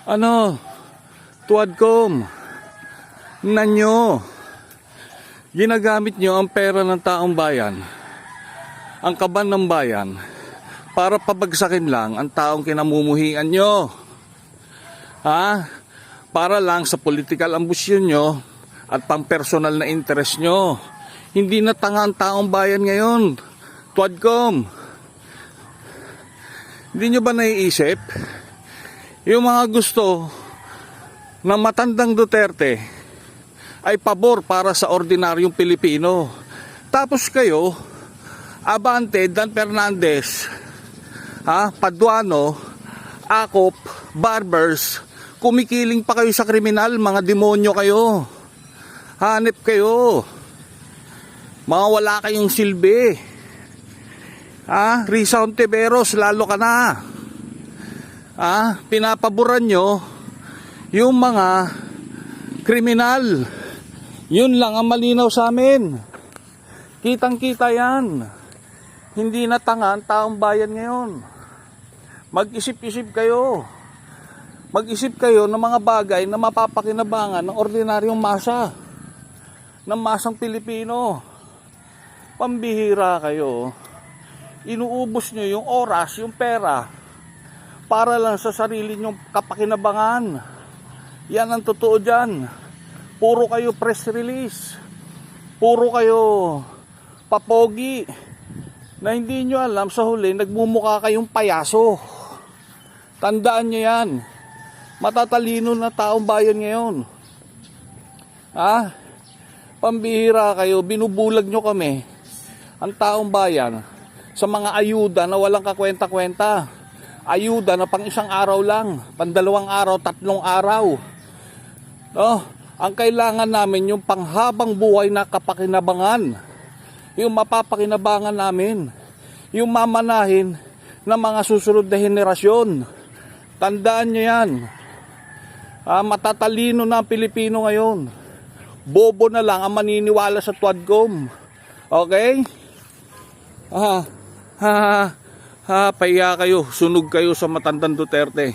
Ano, Tuadcom, nanyo, ginagamit nyo ang pera ng taong bayan, ang kaban ng bayan, para pabagsakin lang ang taong kinamumuhian nyo. Ha? Para lang sa political ambisyon nyo at pang-personal na interest nyo. Hindi na tanga ang taong bayan ngayon, Tuadcom. Hindi nyo ba naiisip? Yung mga gusto na matandang Duterte ay pabor para sa ordinaryong Pilipino. Tapos kayo, Abante, Dan Fernandez, Paduano, Acop, Barbers, kumikiling pa kayo sa kriminal, mga demonyo kayo. Hanep kayo. Mga wala kayong silbi. Risa Ontiveros, lalo ka na. Pinapaboran nyo yung mga kriminal. Yun lang ang malinaw sa amin. Kitang-kita yan. Hindi na tanga ang taong bayan ngayon. Mag-isip-isip kayo. Mag-isip kayo ng mga bagay na mapapakinabangan ng ordinaryong masa, ng masang Pilipino. Pambihira kayo. Inuubos nyo yung oras, yung pera, para lang sa sarili nyong kapakinabangan. Yan ang totoo dyan. Puro kayo press release. Puro kayo papogi. Na hindi nyo alam, sa huli, nagmumukha kayong payaso. Tandaan nyo yan. Matatalino na taong bayan ngayon. Pambihira kayo. Binubulag nyo kami, ang taong bayan, sa mga ayuda na walang kakwenta-kwenta. Ayuda na pang isang araw lang, pang 2 araw, 3 araw. Ang kailangan namin yung panghabang buhay na kapakinabangan. Yung mapapakinabangan namin. Yung mamanahin ng mga susunod na henerasyon. Tandaan nyo yan. Matatalino na ang Pilipino ngayon. Bobo na lang ang maniniwala sa Tuadcom. Okay? Pahiya kayo, sunog kayo sa matandang Duterte.